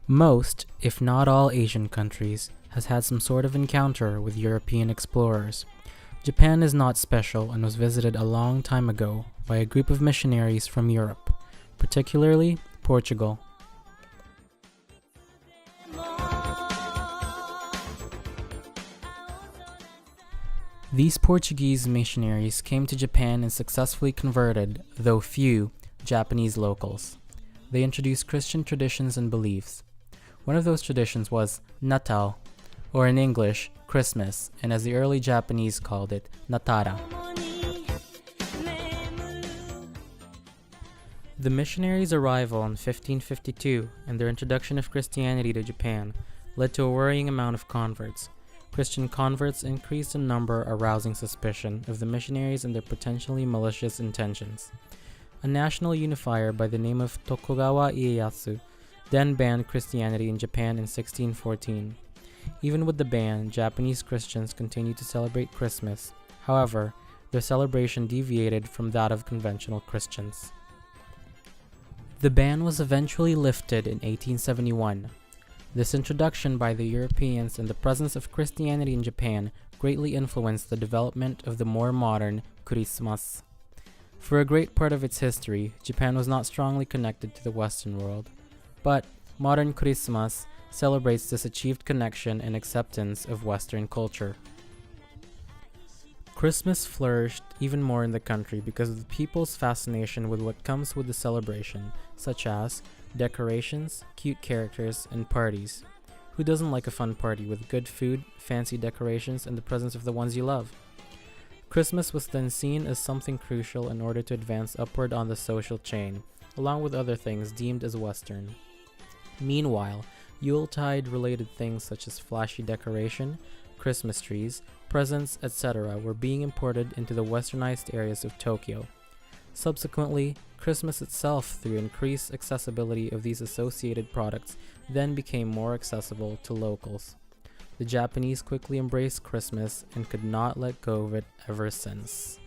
Most, if not all Asian countries, has had some sort of encounter with European explorers. Japan is not special and was visited a long time ago by a group of missionaries from Europe, particularly Portugal. These Portuguese missionaries came to Japan and successfully converted, though few, Japanese locals. They introduced Christian traditions and beliefs. One of those traditions was Natal, or in English, Christmas, and as the early Japanese called it, Natara. The missionaries' arrival in 1552 and their introduction of Christianity to Japan led to a worrying amount of converts. Christian converts increased in number, arousing suspicion of the missionaries and their potentially malicious intentions. A national unifier by the name of Tokugawa Ieyasu then banned Christianity in Japan in 1614. Even with the ban, Japanese Christians continued to celebrate Christmas. However, their celebration deviated from that of conventional Christians. The ban was eventually lifted in 1871. This introduction by the Europeans and the presence of Christianity in Japan greatly influenced the development of the more modern Christmas. For a great part of its history, Japan was not strongly connected to the Western world. But modern Christmas celebrates this achieved connection and acceptance of Western culture. Christmas flourished even more in the country because of the people's fascination with what comes with the celebration, such as decorations, cute characters, and parties. Who doesn't like a fun party with good food, fancy decorations, and the presence of the ones you love? Christmas was then seen as something crucial in order to advance upward on the social chain, along with other things deemed as Western. Meanwhile, Yuletide-related things such as flashy decoration, Christmas trees, presents, etc. were being imported into the westernized areas of Tokyo. Subsequently, Christmas itself, through increased accessibility of these associated products, then became more accessible to locals. The Japanese quickly embraced Christmas and could not let go of it ever since.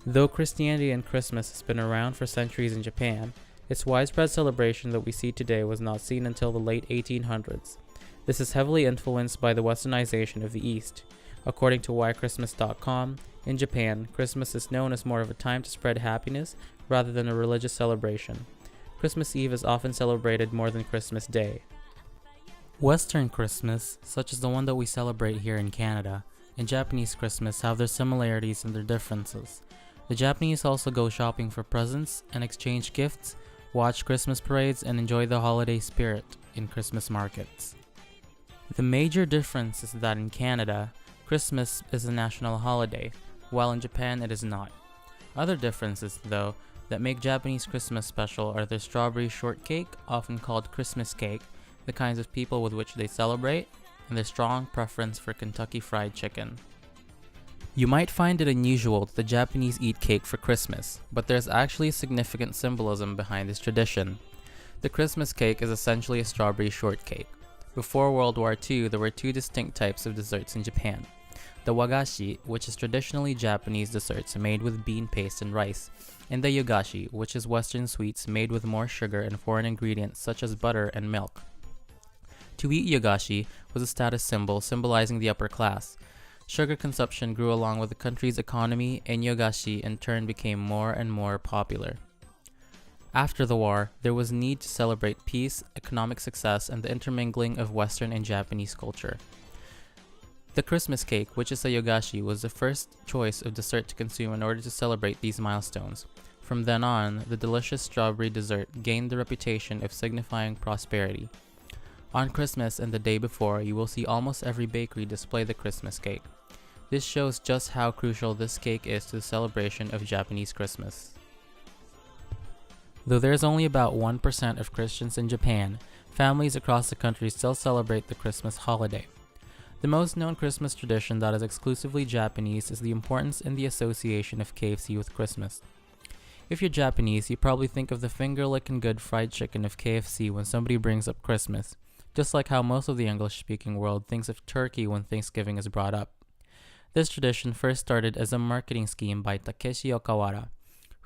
Though Christianity and Christmas has been around for centuries in Japan, its widespread celebration that we see today was not seen until the late 1800s. This is heavily influenced by the westernization of the East. According to whychristmas.com, in Japan, Christmas is known as more of a time to spread happiness rather than a religious celebration. Christmas Eve is often celebrated more than Christmas Day. Western Christmas, such as the one that we celebrate here in Canada, and Japanese Christmas have their similarities and their differences. The Japanese also go shopping for presents and exchange gifts, watch Christmas parades, and enjoy the holiday spirit in Christmas markets. The major difference is that in Canada, Christmas is a national holiday, while in Japan it is not. Other differences, though, that make Japanese Christmas special are their strawberry shortcake, often called Christmas cake, the kinds of people with which they celebrate, and their strong preference for Kentucky Fried Chicken. You might find it unusual that the Japanese eat cake for Christmas, but there's actually significant symbolism behind this tradition. The Christmas cake is essentially a strawberry shortcake. Before World War II, there were two distinct types of desserts in Japan. The wagashi, which is traditionally Japanese desserts made with bean paste and rice, and the yogashi, which is Western sweets made with more sugar and foreign ingredients such as butter and milk. To eat yogashi was a status symbol symbolizing the upper class. Sugar consumption grew along with the country's economy, and yogashi in turn became more and more popular. After the war, there was need to celebrate peace, economic success, and the intermingling of Western and Japanese culture. The Christmas cake, which is a yogashi, was the first choice of dessert to consume in order to celebrate these milestones. From then on, the delicious strawberry dessert gained the reputation of signifying prosperity. On Christmas and the day before, you will see almost every bakery display the Christmas cake. This shows just how crucial this cake is to the celebration of Japanese Christmas. Though there is only about 1% of Christians in Japan, families across the country still celebrate the Christmas holiday. The most known Christmas tradition that is exclusively Japanese is the importance and the association of KFC with Christmas. If you're Japanese, you probably think of the finger-licking good fried chicken of KFC when somebody brings up Christmas, just like how most of the English-speaking world thinks of turkey when Thanksgiving is brought up. This tradition first started as a marketing scheme by Takeshi Okawara,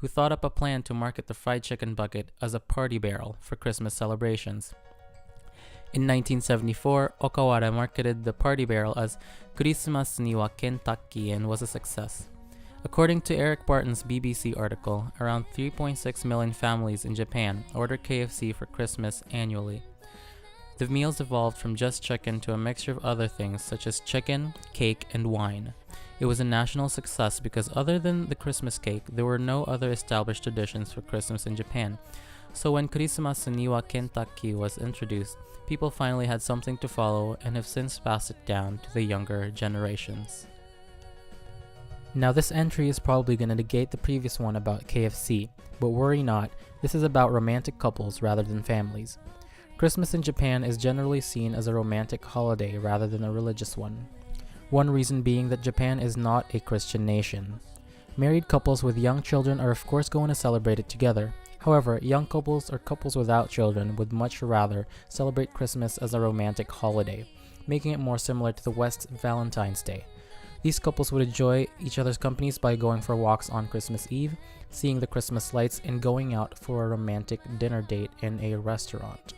who thought up a plan to market the fried chicken bucket as a party barrel for Christmas celebrations. In 1974, Okawara marketed the party barrel as Christmas ni wa Kentucky and was a success. According to Eric Barton's BBC article, around 3.6 million families in Japan order KFC for Christmas annually. The meals evolved from just chicken to a mixture of other things such as chicken, cake, and wine. It was a national success because other than the Christmas cake, there were no other established traditions for Christmas in Japan. So when Christmas ni wa Kentucky was introduced, people finally had something to follow and have since passed it down to the younger generations. Now this entry is probably going to negate the previous one about KFC, but worry not, this is about romantic couples rather than families. Christmas in Japan is generally seen as a romantic holiday rather than a religious one. One reason being that Japan is not a Christian nation. Married couples with young children are of course going to celebrate it together. However, young couples or couples without children would much rather celebrate Christmas as a romantic holiday, making it more similar to the West's Valentine's Day. These couples would enjoy each other's companies by going for walks on Christmas Eve, seeing the Christmas lights, and going out for a romantic dinner date in a restaurant.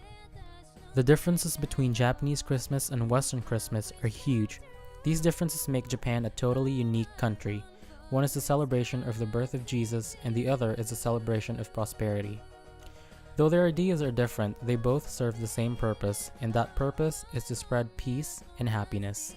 The differences between Japanese Christmas and Western Christmas are huge. These differences make Japan a totally unique country. One is the celebration of the birth of Jesus, and the other is the celebration of prosperity. Though their ideas are different, they both serve the same purpose, and that purpose is to spread peace and happiness.